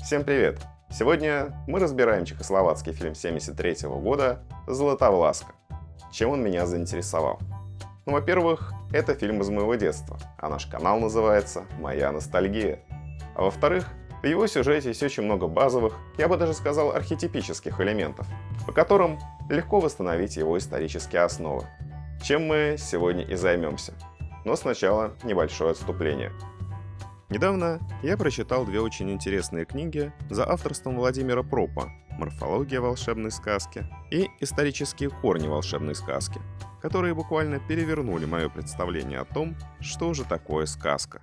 Всем привет! Сегодня мы разбираем чехословацкий фильм 1973 года «Златовласка». Чем он меня заинтересовал? Во-первых, это фильм из моего детства, а наш канал называется «Моя ностальгия». А во-вторых, в его сюжете есть очень много базовых, я бы даже сказал, архетипических элементов, по которым легко восстановить его исторические основы. Чем мы сегодня и займемся. Но сначала небольшое отступление. Недавно я прочитал две очень интересные книги за авторством Владимира Пропа «Морфология волшебной сказки» и «Исторические корни волшебной сказки», которые буквально перевернули мое представление о том, что же такое сказка.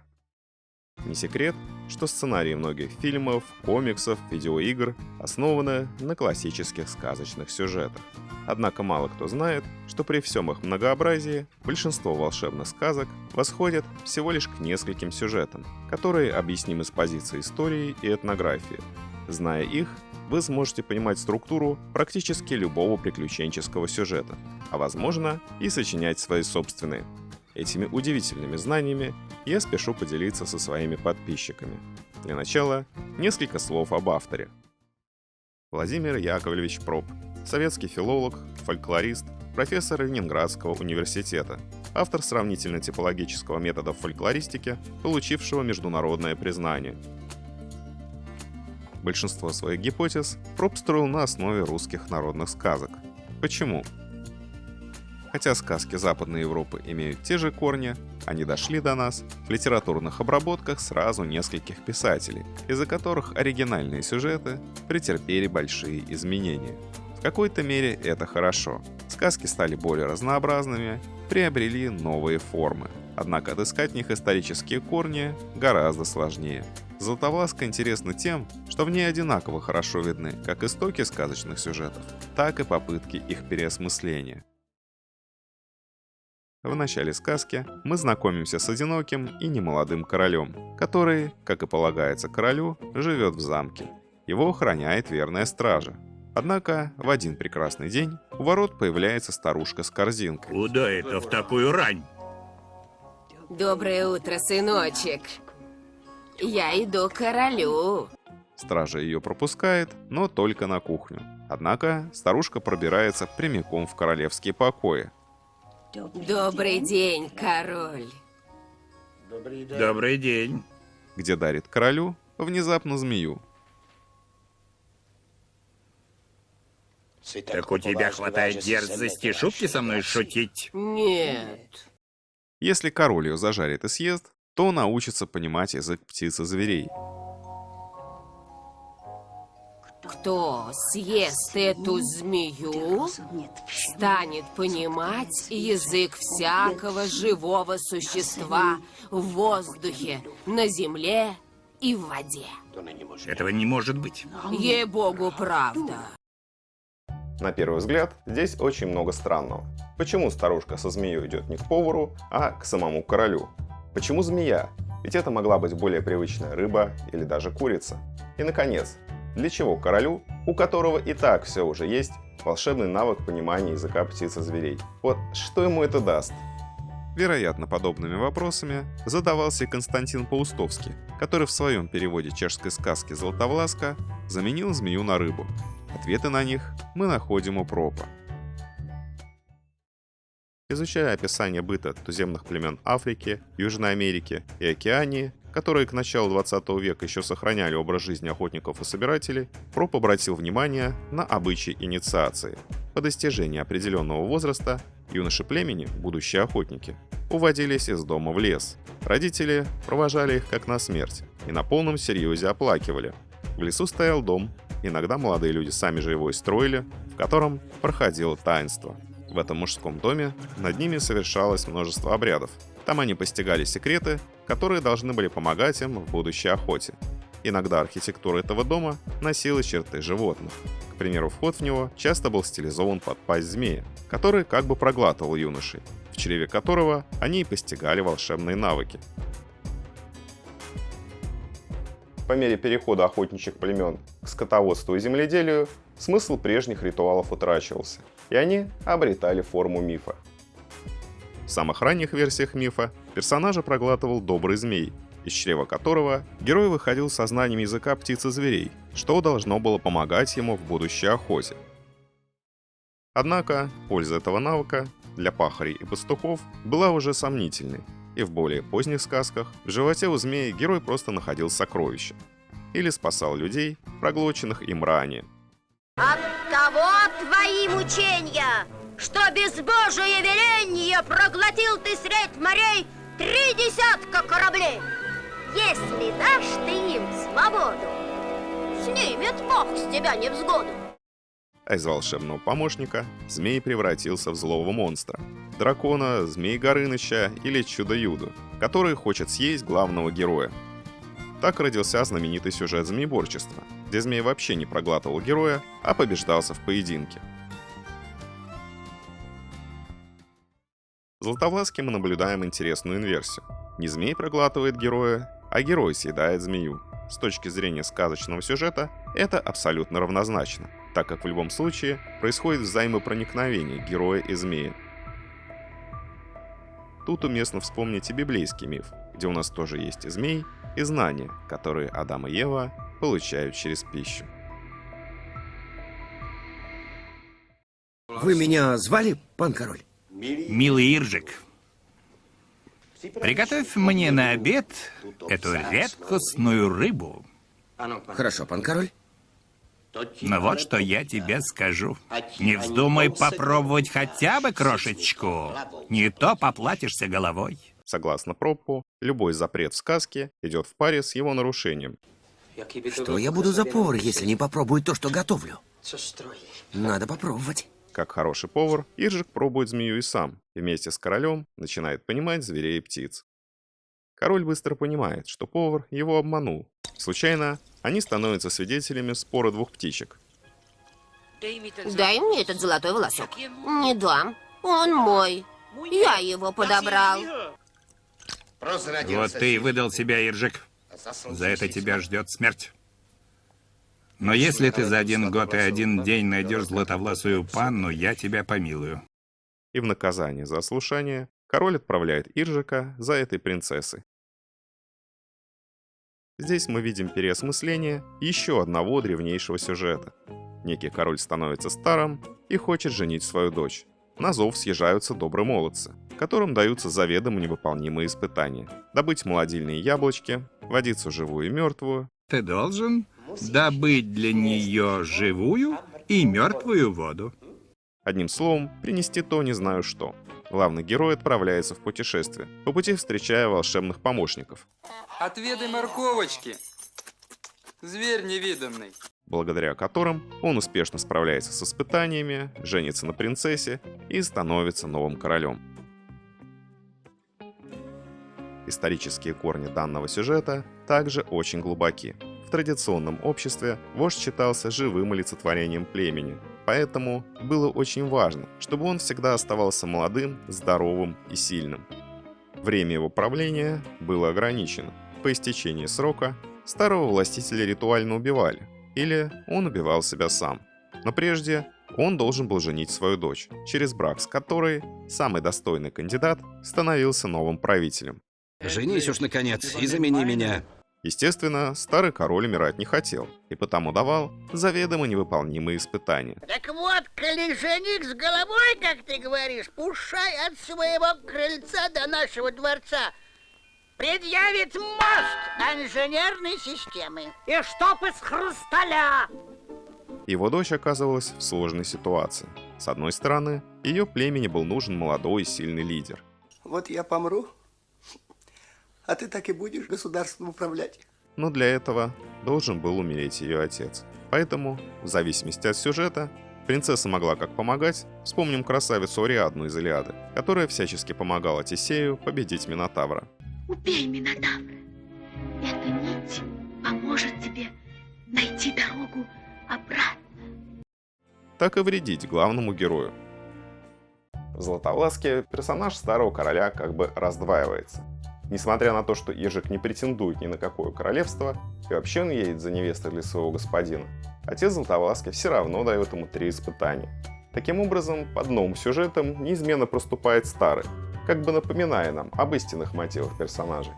Не секрет, что сценарии многих фильмов, комиксов, видеоигр основаны на классических сказочных сюжетах. Однако мало кто знает, что при всем их многообразии большинство волшебных сказок восходят всего лишь к нескольким сюжетам, которые объяснимы с позиции истории и этнографии. Зная их, вы сможете понимать структуру практически любого приключенческого сюжета, а возможно и сочинять свои собственные. Этими удивительными знаниями я спешу поделиться со своими подписчиками. Для начала несколько слов об авторе. Владимир Яковлевич Проп, советский филолог, фольклорист, профессор Ленинградского университета, автор сравнительно-типологического метода в фольклористике, получившего международное признание. Большинство своих гипотез Проп строил на основе русских народных сказок. Почему? Хотя сказки Западной Европы имеют те же корни, они дошли до нас в литературных обработках сразу нескольких писателей, из-за которых оригинальные сюжеты претерпели большие изменения. В какой-то мере это хорошо. Сказки стали более разнообразными, приобрели новые формы. Однако отыскать в них исторические корни гораздо сложнее. «Златовласка» интересна тем, что в ней одинаково хорошо видны как истоки сказочных сюжетов, так и попытки их переосмысления. В начале сказки мы знакомимся с одиноким и немолодым королем, который, как и полагается королю, живет в замке. Его охраняет верная стража. Однако в один прекрасный день у ворот появляется старушка с корзинкой. Куда это в такую рань? Доброе утро, сыночек. Я иду к королю. Стража ее пропускает, но только на кухню. Однако старушка пробирается прямиком в королевские покои. Добрый день, король. Добрый день. Где дарит королю внезапно змею. Так у тебя хватает дерзости шутки со мной шутить? Нет. Если король ее зажарит и съест, то научится понимать язык птиц и зверей. Кто съест эту змею, станет понимать язык всякого живого существа в воздухе, на земле и в воде. Этого не может быть. Ей-богу, правда. На первый взгляд, здесь очень много странного. Почему старушка со змеей идет не к повару, а к самому королю? Почему змея? Ведь это могла быть более привычная рыба или даже курица. И, наконец, для чего королю, у которого и так все уже есть, волшебный навык понимания языка птиц и зверей? Вот что ему это даст? Вероятно, подобными вопросами задавался и Константин Паустовский, который в своем переводе чешской сказки «Златовласка» заменил змею на рыбу. Ответы на них мы находим у Пропа. Изучая описание быта туземных племен Африки, Южной Америки и Океании, которые к началу 20 века еще сохраняли образ жизни охотников и собирателей, Проп обратил внимание на обычаи инициации. По достижении определенного возраста юноши племени, будущие охотники, уводились из дома в лес. Родители провожали их как на смерть и на полном серьезе оплакивали. В лесу стоял дом, иногда молодые люди сами же его и строили, в котором проходило таинство. В этом мужском доме над ними совершалось множество обрядов. Там они постигали секреты, которые должны были помогать им в будущей охоте. Иногда архитектура этого дома носила черты животных. К примеру, вход в него часто был стилизован под пасть змея, который как бы проглатывал юношей, в чреве которого они и постигали волшебные навыки. По мере перехода охотничьих племен к скотоводству и земледелию, смысл прежних ритуалов утрачивался, и они обретали форму мифа. В самых ранних версиях мифа персонажа проглатывал добрый змей, из чрева которого герой выходил со знанием языка птиц и зверей, что должно было помогать ему в будущей охоте. Однако польза этого навыка для пахарей и пастухов была уже сомнительной, и в более поздних сказках в животе у змеи герой просто находил сокровища или спасал людей, проглоченных им ранее. От того твои мучения, что без Божия веления проглотил ты средь морей 30 кораблей. Если дашь ты им свободу, снимет Бог с тебя невзгоду. А из волшебного помощника змей превратился в злого монстра, дракона, змей Горыныча или Чудо-Юду, который хочет съесть главного героя. Так родился знаменитый сюжет змееборчества, где змей вообще не проглатывал героя, а побеждался в поединке. В Златовласке мы наблюдаем интересную инверсию. Не змей проглатывает героя, а герой съедает змею. С точки зрения сказочного сюжета это абсолютно равнозначно, так как в любом случае происходит взаимопроникновение героя и змея. Тут уместно вспомнить и библейский миф, где у нас тоже есть и змей, и знания, которые Адам и Ева получают через пищу. Вы меня звали, пан король? Милый Иржик, приготовь мне на обед эту редкостную рыбу. Хорошо, пан король. Но вот что я тебе скажу. Не вздумай попробовать хотя бы крошечку. Не то поплатишься головой. Согласно Проппу, любой запрет в сказке идет в паре с его нарушением. Что я буду за повар, если не попробую то, что готовлю? Надо попробовать. Как хороший повар, Иржик пробует змею и сам, и вместе с королем начинает понимать зверей и птиц. Король быстро понимает, что повар его обманул. Случайно они становятся свидетелями спора двух птичек. Дай мне этот золотой волосок. Не дам. Он мой. Я его подобрал. Вот ты и выдал себя, Иржик. За это тебя ждет смерть. Но если ты за 1 год и 1 день найдешь златовласую панну, я тебя помилую. И в наказание за ослушание король отправляет Иржика за этой принцессой. Здесь мы видим переосмысление еще одного древнейшего сюжета. Некий король становится старым и хочет женить свою дочь. На зов съезжаются добрые молодцы, которым даются заведомо невыполнимые испытания. Добыть молодильные яблочки, водицу живую и мертвую. Ты должен добыть для нее живую и мертвую воду. Одним словом, принести то не знаю что. Главный герой отправляется в путешествие, по пути встречая волшебных помощников. Отведай морковочки, зверь невиданный. Благодаря которым он успешно справляется с испытаниями, женится на принцессе и становится новым королем. Исторические корни данного сюжета также очень глубоки. В традиционном обществе вождь считался живым олицетворением племени, поэтому было очень важно, чтобы он всегда оставался молодым, здоровым и сильным. Время его правления было ограничено. По истечении срока старого властителя ритуально убивали, или он убивал себя сам. Но прежде он должен был женить свою дочь, через брак с которой самый достойный кандидат становился новым правителем. Женись уж наконец и замени меня. Естественно, старый король умирать не хотел, и потому давал заведомо невыполнимые испытания. Так вот, коли жених с головой, как ты говоришь, пушай от своего крыльца до нашего дворца. Предъявит мост инженерной системы. И чтоб из хрусталя. Его дочь оказывалась в сложной ситуации. С одной стороны, ее племени был нужен молодой и сильный лидер. Вот я помру, а ты так и будешь государством управлять. Но для этого должен был умереть ее отец. Поэтому, в зависимости от сюжета, принцесса могла как помогать, вспомним красавицу Ариадну из Илиады, которая всячески помогала Тесею победить Минотавра. Убей Минотавра. Эта нить поможет тебе найти дорогу обратно. Так и вредить главному герою. В Златовласке персонаж старого короля как бы раздваивается. Несмотря на то, что Иржик не претендует ни на какое королевство, и вообще он едет за невестой для своего господина, отец Златовласки все равно дает ему 3 испытания. Таким образом, под новым сюжетом неизменно проступает старый, как бы напоминая нам об истинных мотивах персонажей.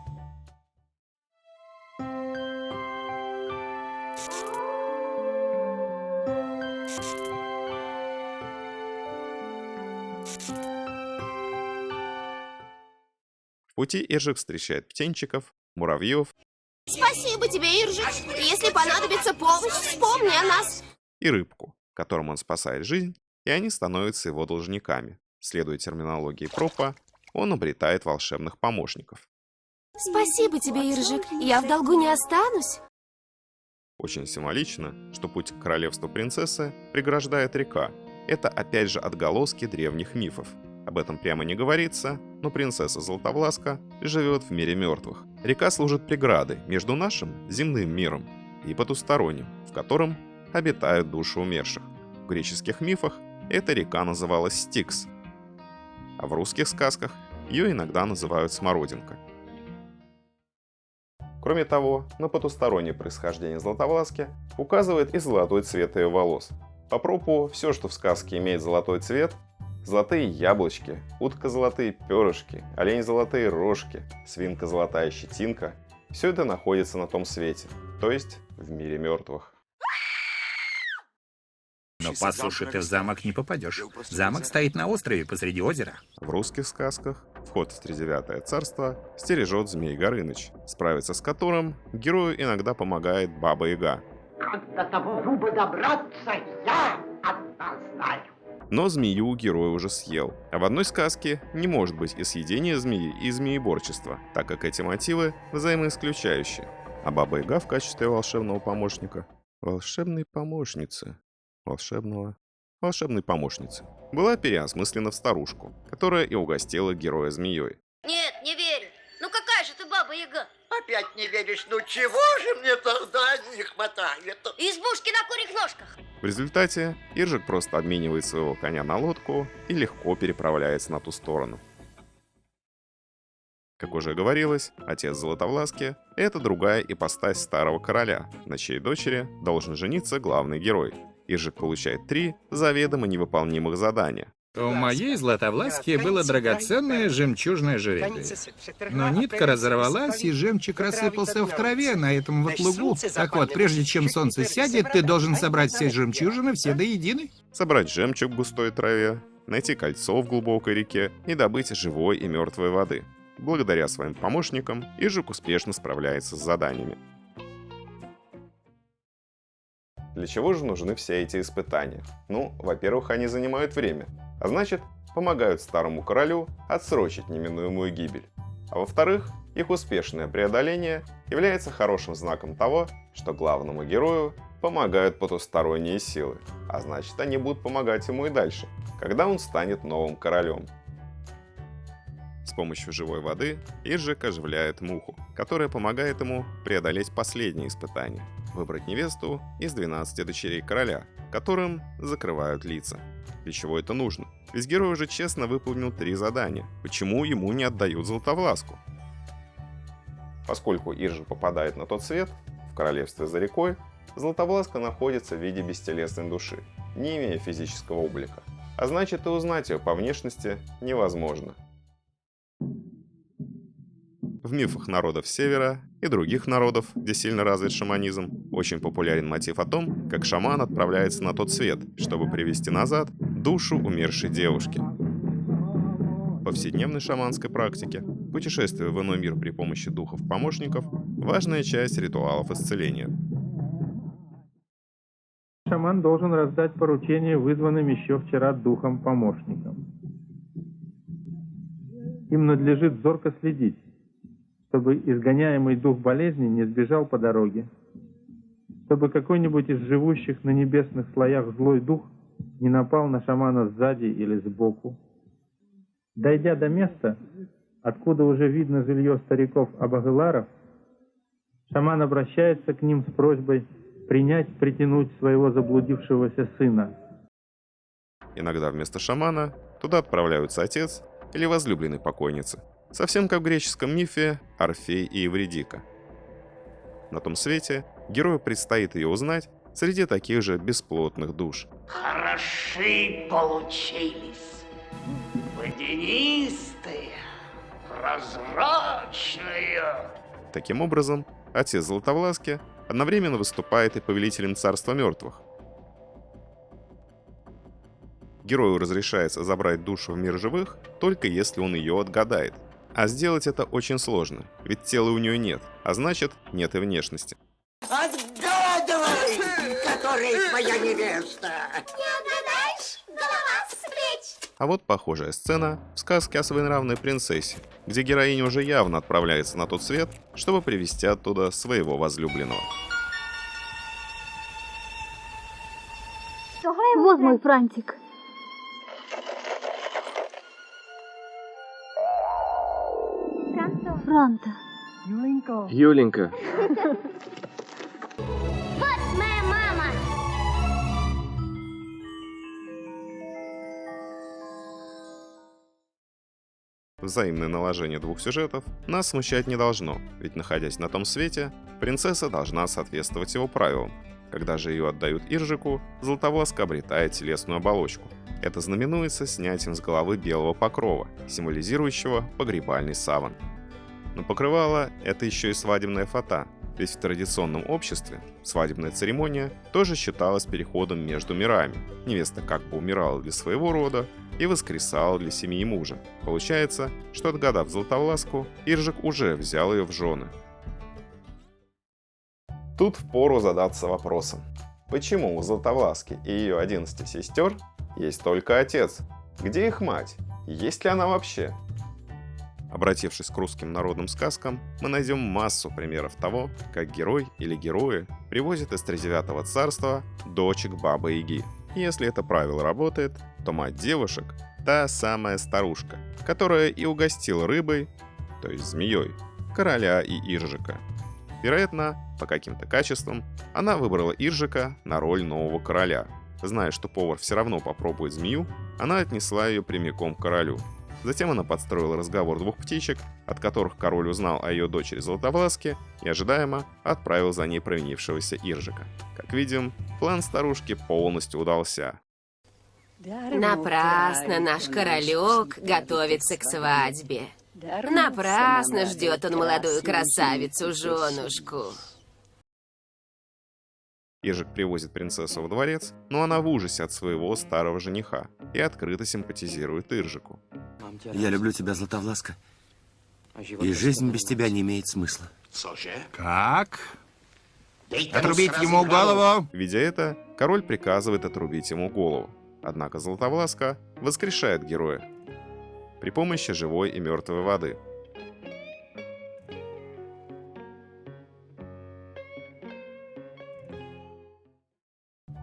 В пути Иржик встречает птенчиков, муравьев Спасибо тебе, Иржик. Если понадобится помощь, вспомни о нас. и рыбку, которым он спасает жизнь, и они становятся его должниками. Следуя терминологии Пропа, он обретает волшебных помощников. Спасибо тебе, Иржик. Я в долгу не останусь. Очень символично, что путь к королевству принцессы преграждает река. Это опять же отголоски древних мифов. Об этом прямо не говорится, но принцесса Златовласка живет в мире мертвых. Река служит преградой между нашим земным миром и потусторонним, в котором обитают души умерших. В греческих мифах эта река называлась Стикс, а в русских сказках ее иногда называют Смородинка. Кроме того, на потустороннее происхождение Златовласки указывает и золотой цвет ее волос. По Пропу, все, что в сказке имеет золотой цвет, золотые яблочки, утка золотые перышки, олень золотые рожки, свинка золотая щетинка, все это находится на том свете, то есть в мире мертвых. Но по суше ты в замок не попадешь. Замок стоит на острове посреди озера. В русских сказках вход в Тридевятое царство стережет Змей Горыныч, справиться с которым герою иногда помогает Баба-Яга. Как до того зуба добраться, я одна знаю. Но змею герой уже съел. А в одной сказке не может быть и съедения змеи, и змееборчества, так как эти мотивы взаимоисключающие. А Баба-Яга в качестве волшебного помощника, волшебной помощницы была переосмыслена в старушку, которая и угостила героя змеей. Нет, не верю. Ну какая же ты Баба-Яга? Опять не веришь? Ну чего же мне тогда не хватает? Избушки на курьих ножках. В результате Иржик просто обменивает своего коня на лодку и легко переправляется на ту сторону. Как уже говорилось, отец Златовласки – это другая ипостась старого короля, на чьей дочери должен жениться главный герой. Иржик получает 3 заведомо невыполнимых задания. У моей Златовласки было драгоценное жемчужное ожерелье. Но нитка разорвалась, и жемчуг рассыпался в траве на этом вот лугу. Так вот, прежде чем солнце сядет, ты должен собрать все жемчужины, все до единой. Собрать жемчуг в густой траве, найти кольцо в глубокой реке и добыть живой и мертвой воды. Благодаря своим помощникам Иржик успешно справляется с заданиями. Для чего же нужны все эти испытания? Ну, во-первых, они занимают время, а значит, помогают старому королю отсрочить неминуемую гибель. А во-вторых, их успешное преодоление является хорошим знаком того, что главному герою помогают потусторонние силы, а значит, они будут помогать ему и дальше, когда он станет новым королем. С помощью живой воды Иржик оживляет муху, которая помогает ему преодолеть последнее испытание – выбрать невесту из 12 дочерей короля, которым закрывают лица. Для чего это нужно? Ведь герой уже честно выполнил 3 задания. Почему ему не отдают Златовласку? Поскольку Иржик попадает на тот свет, в королевстве за рекой, Златовласка находится в виде бестелесной души, не имея физического облика. А значит, и узнать ее по внешности невозможно. В мифах народов Севера и других народов, где сильно развит шаманизм, очень популярен мотив о том, как шаман отправляется на тот свет, чтобы привести назад душу умершей девушки. В повседневной шаманской практике путешествие в иной мир при помощи духов-помощников – важная часть ритуалов исцеления. Шаман должен раздать поручение вызванным еще вчера духом-помощникам. Им надлежит зорко следить, чтобы изгоняемый дух болезни не сбежал по дороге, чтобы какой-нибудь из живущих на небесных слоях злой дух не напал на шамана сзади или сбоку. Дойдя до места, откуда уже видно жилье стариков-абагыларов, шаман обращается к ним с просьбой притянуть своего заблудившегося сына. Иногда вместо шамана туда отправляются отец или возлюбленный покойницы. Совсем как в греческом мифе Орфей и Евридика. На том свете герою предстоит ее узнать среди таких же бесплотных душ. Хороши получились. Водянистые, прозрачные. Таким образом, отец Златовласки одновременно выступает и повелителем царства мертвых. Герою разрешается забрать душу в мир живых, только если он ее отгадает. А сделать это очень сложно, ведь тела у нее нет, а значит, нет и внешности. Отгадывай, которая твоя невеста! Не отгадаешь, голова с плеч! А вот похожая сцена в сказке о своенравной принцессе, где героиня уже явно отправляется на тот свет, чтобы привести оттуда своего возлюбленного. Вот мой Франтик. Франта. Юленька. Вот моя мама! Взаимное наложение двух сюжетов нас смущать не должно, ведь, находясь на том свете, принцесса должна соответствовать его правилам. Когда же ее отдают Иржику, Златовласка обретает телесную оболочку. Это знаменуется снятием с головы белого покрова, символизирующего погребальный саван. Но покрывало — это еще и свадебная фата, ведь в традиционном обществе свадебная церемония тоже считалась переходом между мирами. Невеста как бы умирала для своего рода и воскресала для семьи мужа. Получается, что, отгадав Златовласку, Иржик уже взял ее в жены. Тут впору задаться вопросом, почему у Златовласки и ее 11 сестер есть только отец? Где их мать? Есть ли она вообще? Обратившись к русским народным сказкам, мы найдем массу примеров того, как герой или герои привозят из Тридевятого царства дочек Бабы-Яги. Если это правило работает, то мать девушек – та самая старушка, которая и угостила рыбой, то есть змеей, короля и Иржика. Вероятно, по каким-то качествам, она выбрала Иржика на роль нового короля. Зная, что повар все равно попробует змею, она отнесла ее прямиком к королю. Затем она подстроила разговор двух птичек, от которых король узнал о ее дочери Златовласке и ожидаемо отправил за ней провинившегося Иржика. Как видим, план старушки полностью удался. Напрасно наш королек готовится к свадьбе. Напрасно ждет он молодую красавицу-женушку. Иржик привозит принцессу во дворец, но она в ужасе от своего старого жениха и открыто симпатизирует Иржику. Я люблю тебя, Златовласка, и жизнь без тебя не имеет смысла. Как? Отрубить ему голову? Видя это, король приказывает отрубить ему голову. Однако Златовласка воскрешает героя при помощи живой и мертвой воды.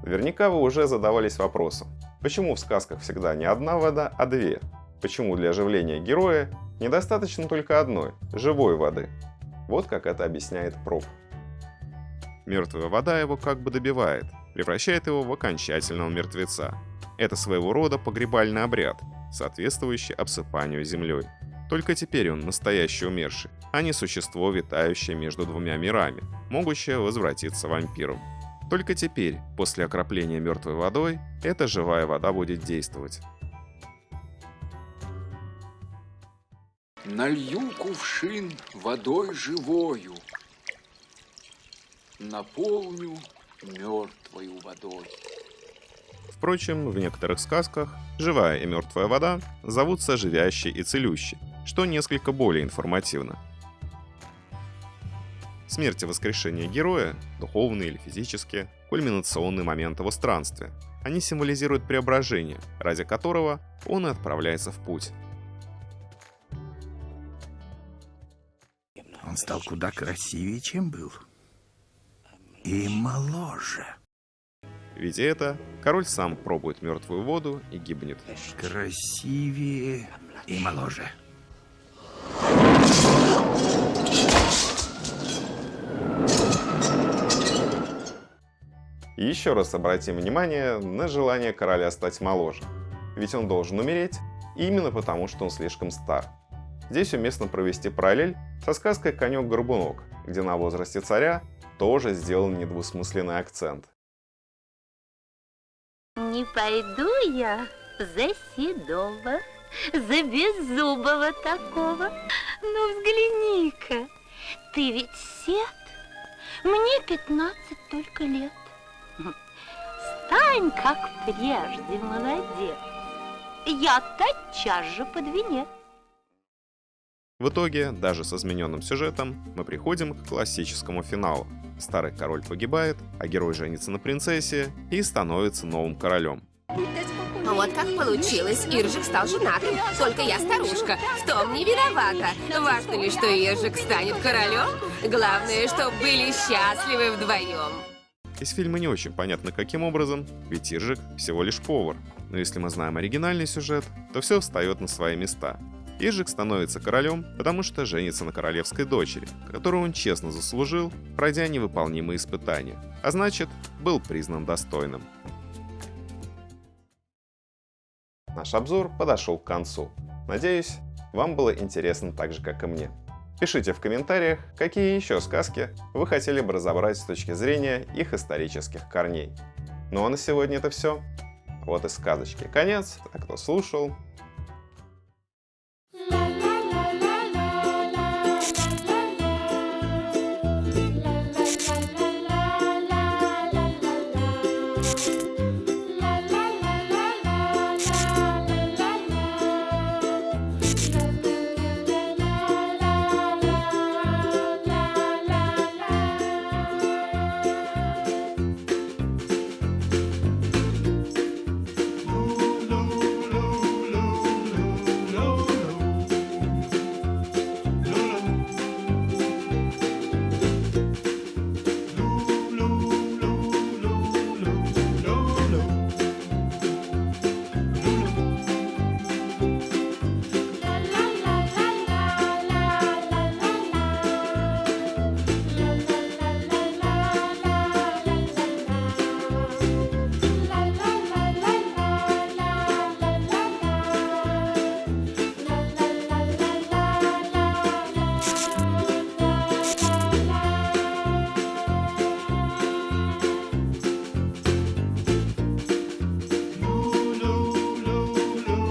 Наверняка вы уже задавались вопросом, почему в сказках всегда не одна вода, а две? Почему для оживления героя недостаточно только одной, живой воды? Вот как это объясняет Проб. Мертвая вода его как бы добивает, превращает его в окончательного мертвеца. Это своего рода погребальный обряд, соответствующий обсыпанию землей. Только теперь он настоящий умерший, а не существо, витающее между двумя мирами, могущее возвратиться вампиром. Только теперь, после окропления мертвой водой, эта живая вода будет действовать. Налью кувшин водой живою, наполню мертвою водой. Впрочем, в некоторых сказках живая и мертвая вода зовутся живящей и целющей, что несколько более информативно. Смерть и воскрешение героя, духовные или физические, кульминационный момент его странствия. Они символизируют преображение, ради которого он и отправляется в путь. Он стал куда красивее, чем был. И моложе. Видя это, король сам пробует мертвую воду и гибнет. Красивее и моложе. И еще раз обратим внимание на желание короля стать моложе. Ведь он должен умереть именно потому, что он слишком стар. Здесь уместно провести параллель со сказкой «Конек-горбунок», где на возрасте царя тоже сделан недвусмысленный акцент. Не пойду я за седого, за беззубого такого. Ну, взгляни-ка, ты ведь сед, Мне 15 только лет. Стань, как прежде, молодец. Я тотчас же под венец. В итоге, даже с измененным сюжетом, мы приходим к классическому финалу. Старый король погибает, а герой женится на принцессе и становится новым королем. Вот как получилось, Иржик стал женатым. Только я старушка, в том не виновата. Важно ли, что Иржик станет королем? Главное, чтобы были счастливы вдвоем. Из фильма не очень понятно, каким образом, ведь Иржик всего лишь повар. Но если мы знаем оригинальный сюжет, то все встает на свои места. Иржик становится королем, потому что женится на королевской дочери, которую он честно заслужил, пройдя невыполнимые испытания, а значит, был признан достойным. Наш обзор подошел к концу. Надеюсь, вам было интересно так же, как и мне. Пишите в комментариях, какие еще сказки вы хотели бы разобрать с точки зрения их исторических корней. Ну а на сегодня это все. Вот и сказочки конец. А кто слушал,